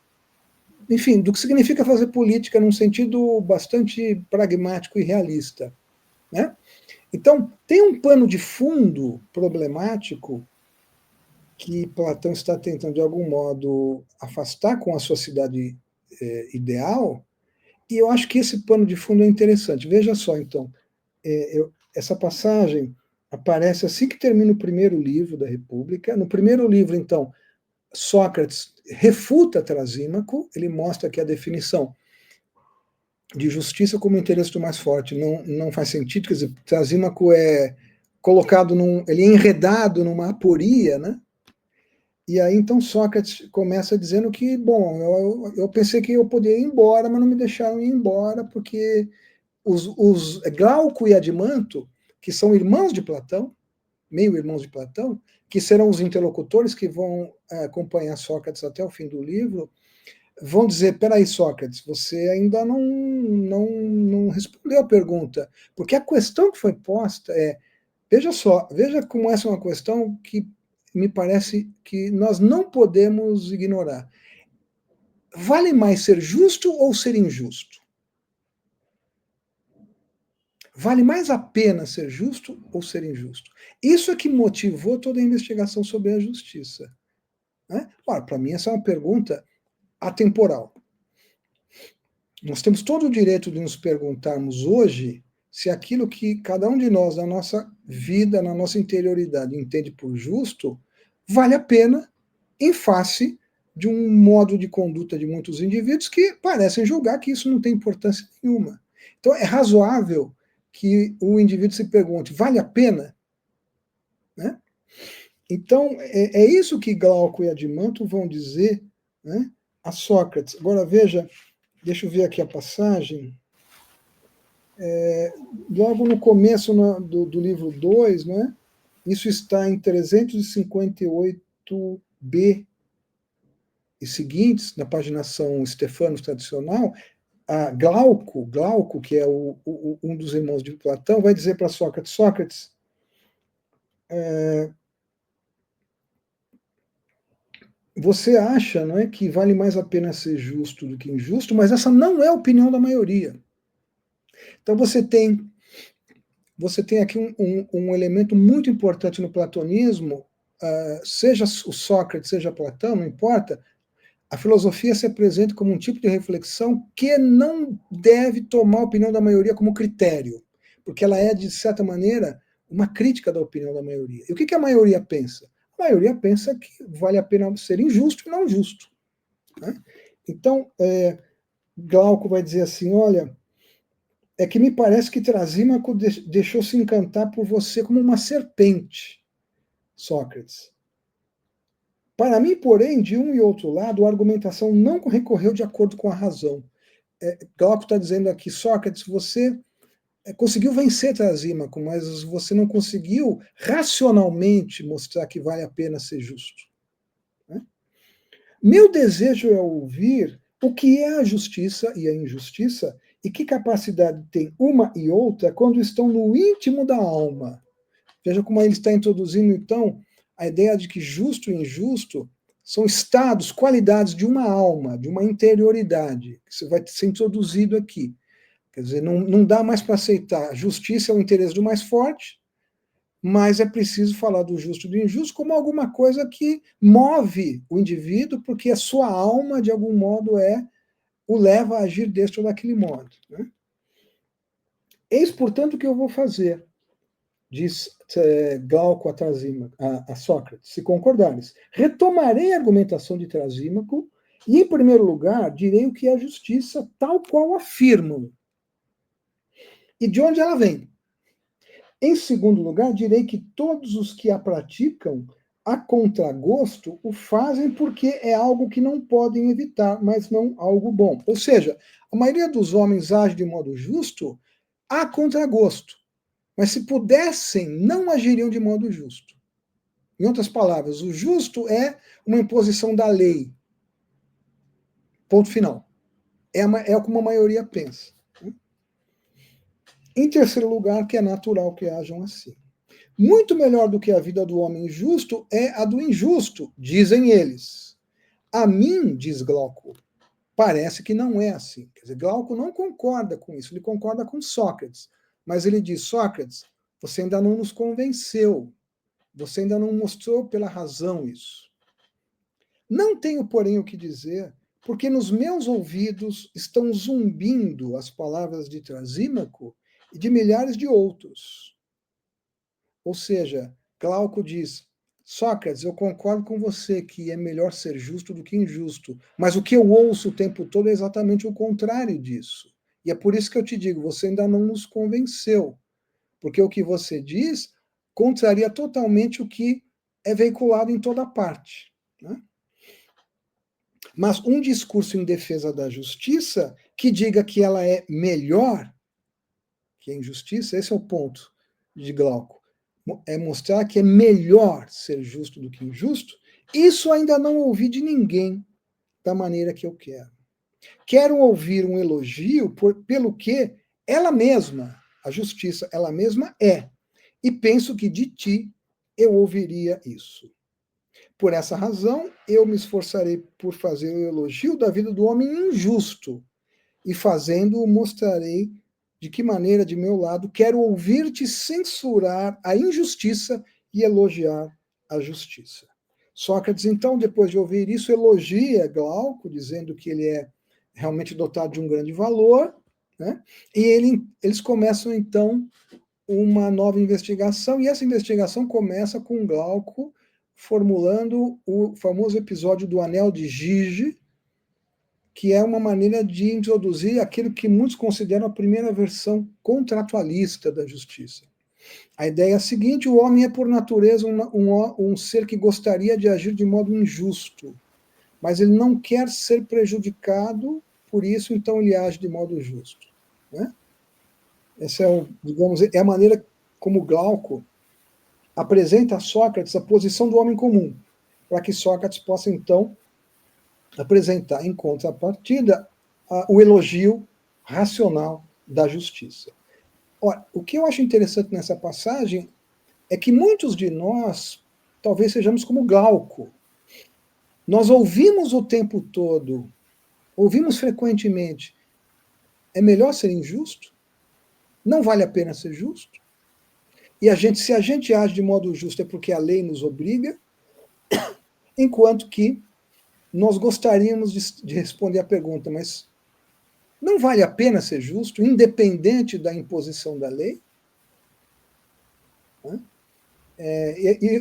enfim, do que significa fazer política num sentido bastante pragmático e realista, né? Então, tem um pano de fundo problemático que Platão está tentando, de algum modo, afastar com a sua cidade ideal, e eu acho que esse pano de fundo é interessante. Veja só, então, essa passagem aparece assim que termina o primeiro livro da República. No primeiro livro, então, Sócrates refuta Trasímaco, ele mostra que a definição de justiça como interesse do mais forte não faz sentido, quer dizer, Trasímaco é colocado ele é enredado numa aporia, né? E aí, então, Sócrates começa dizendo que, bom, eu pensei que eu poderia ir embora, mas não me deixaram ir embora, porque os Glauco e Adimanto, que são irmãos de Platão, meio irmãos de Platão, que serão os interlocutores que vão acompanhar Sócrates até o fim do livro, vão dizer, peraí, Sócrates, você ainda não respondeu a pergunta, porque a questão que foi posta veja só, veja como essa é uma questão que me parece que nós não podemos ignorar. Vale mais ser justo ou ser injusto? Vale mais a pena ser justo ou ser injusto? Isso é que motivou toda a investigação sobre a justiça, né? Ora, para mim essa é uma pergunta atemporal. Nós temos todo o direito de nos perguntarmos hoje se aquilo que cada um de nós, na nossa vida, na nossa interioridade, entende por justo, vale a pena em face de um modo de conduta de muitos indivíduos que parecem julgar que isso não tem importância nenhuma. Então, é razoável que o indivíduo se pergunte: vale a pena né? Então, é isso que Glauco e Adimanto vão dizer, né, a Sócrates. Agora, veja, deixa eu ver aqui a passagem. Logo no começo do livro 2, né, isso está em 358b e seguintes, na paginação Stefanos tradicional, a Glauco, que é um dos irmãos de Platão, vai dizer para Sócrates, Sócrates, você acha, não é, que vale mais a pena ser justo do que injusto, mas essa não é a opinião da maioria. Então você tem aqui um elemento muito importante no platonismo, seja o Sócrates, seja Platão, não importa, a filosofia se apresenta como um tipo de reflexão que não deve tomar a opinião da maioria como critério, porque ela é, de certa maneira, uma crítica da opinião da maioria. E o que a maioria pensa? A maioria pensa que vale a pena ser injusto e não justo, né? Então, Glauco vai dizer assim, olha, é que me parece que Trasímaco deixou-se encantar por você como uma serpente, Sócrates. Para mim, porém, de um e outro lado, a argumentação não recorreu de acordo com a razão. Glauco está dizendo aqui, Sócrates, você conseguiu vencer Trasímaco, mas você não conseguiu racionalmente mostrar que vale a pena ser justo, né? Meu desejo é ouvir o que é a justiça e a injustiça e que capacidade tem uma e outra quando estão no íntimo da alma. Veja como ele está introduzindo, então, a ideia de que justo e injusto são estados, qualidades de uma alma, de uma interioridade. Isso vai ser introduzido aqui. Quer dizer, não dá mais para aceitar. A justiça é o interesse do mais forte, mas é preciso falar do justo e do injusto como alguma coisa que move o indivíduo, porque a sua alma, de algum modo, o leva a agir deste ou daquele modo, né? Eis, portanto, o que eu vou fazer, diz Glauco a Sócrates, se concordares. Retomarei a argumentação de Trasímaco e, em primeiro lugar, direi o que é a justiça, tal qual afirmam, e de onde ela vem. Em segundo lugar, direi que todos os que a praticam a contragosto o fazem porque é algo que não podem evitar, mas não algo bom. Ou seja, a maioria dos homens age de modo justo a contragosto, mas se pudessem, não agiriam de modo justo. Em outras palavras, o justo é uma imposição da lei. Ponto final. É como a maioria pensa. Em terceiro lugar, que é natural que hajam assim. Muito melhor do que a vida do homem justo é a do injusto, dizem eles. A mim, diz Glauco, parece que não é assim. Quer dizer, Glauco não concorda com isso, ele concorda com Sócrates. Mas ele diz, Sócrates, você ainda não nos convenceu, você ainda não mostrou pela razão isso. Não tenho, porém, o que dizer, porque nos meus ouvidos estão zumbindo as palavras de Trasímaco e de milhares de outros. Ou seja, Glauco diz, Sócrates, eu concordo com você que é melhor ser justo do que injusto, mas o que eu ouço o tempo todo é exatamente o contrário disso. E é por isso que eu te digo, você ainda não nos convenceu, porque o que você diz contraria totalmente o que é veiculado em toda parte, né? Mas um discurso em defesa da justiça que diga que ela é melhor que a injustiça, esse é o ponto de Glauco, é mostrar que é melhor ser justo do que injusto, isso ainda não ouvi de ninguém da maneira que eu quero. Quero ouvir um elogio pelo que ela mesma, a justiça, ela mesma é. E penso que de ti eu ouviria isso. Por essa razão, eu me esforçarei por fazer o elogio da vida do homem injusto, e fazendo-o mostrarei de que maneira, de meu lado, quero ouvir-te censurar a injustiça e elogiar a justiça. Sócrates, então, depois de ouvir isso, elogia Glauco, dizendo que ele é realmente dotado de um grande valor, né? E eles começam, então, uma nova investigação, e essa investigação começa com Glauco formulando o famoso episódio do Anel de Gige, que é uma maneira de introduzir aquilo que muitos consideram a primeira versão contratualista da justiça. A ideia é a seguinte: o homem é, por natureza, um ser que gostaria de agir de modo injusto, mas ele não quer ser prejudicado, por isso, então, ele age de modo justo. Né? Essa é, digamos, é a maneira como Glauco apresenta a Sócrates a posição do homem comum, para que Sócrates possa, então, apresentar em contrapartida o elogio racional da justiça. Ora, o que eu acho interessante nessa passagem é que muitos de nós talvez sejamos como Glauco. Nós ouvimos o tempo todo, ouvimos frequentemente, é melhor ser injusto? Não vale a pena ser justo? E se a gente age de modo justo é porque a lei nos obriga, enquanto que nós gostaríamos de responder a pergunta, mas não vale a pena ser justo, independente da imposição da lei?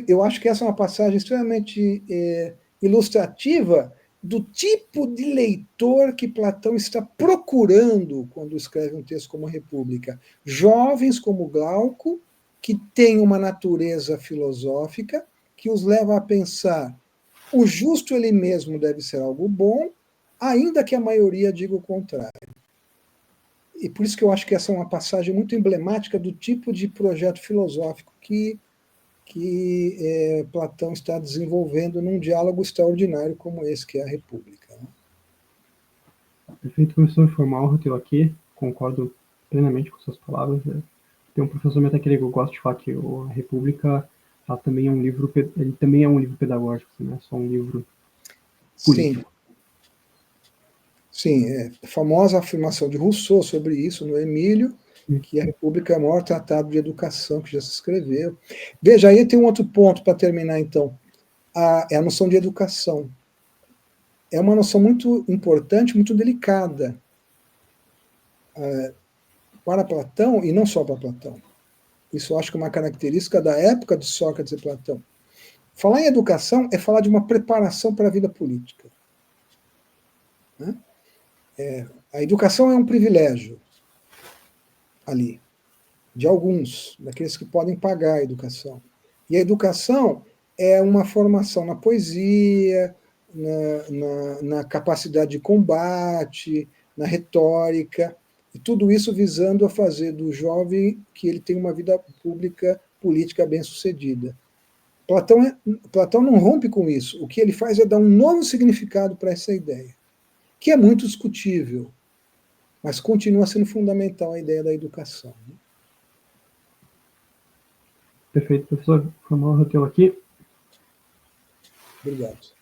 Eu acho que essa é uma passagem extremamente ilustrativa do tipo de leitor que Platão está procurando quando escreve um texto como República. Jovens como Glauco, que têm uma natureza filosófica que os leva a pensar: o justo ele mesmo deve ser algo bom, ainda que a maioria diga o contrário. E por isso que eu acho que essa é uma passagem muito emblemática do tipo de projeto filosófico que Platão está desenvolvendo num diálogo extraordinário como esse, que é a República. Né? Perfeito, professor formal, Raquel, aqui, concordo plenamente com suas palavras. Tem um professor meu até que eu gosto de falar que a República ela também é um livro, ele também é um livro pedagógico, não é só um livro político. Sim, a famosa afirmação de Rousseau sobre isso, no Emílio, que a República é o maior tratado de educação que já se escreveu. Veja, aí tem um outro ponto para terminar, então. É a noção de educação. É uma noção muito importante, muito delicada para Platão, e não só para Platão. Isso eu acho que é uma característica da época de Sócrates e Platão. Falar em educação é falar de uma preparação para a vida política. Né? A educação é um privilégio ali, de alguns, daqueles que podem pagar a educação. E a educação é uma formação na poesia, na capacidade de combate, na retórica, e tudo isso visando a fazer do jovem que ele tenha uma vida pública, política bem-sucedida. Platão não rompe com isso. O que ele faz é dar um novo significado para essa ideia, que é muito discutível, mas continua sendo fundamental a ideia da educação. Né? Perfeito, professor. Foi uma honra tê-lo aqui. Obrigado.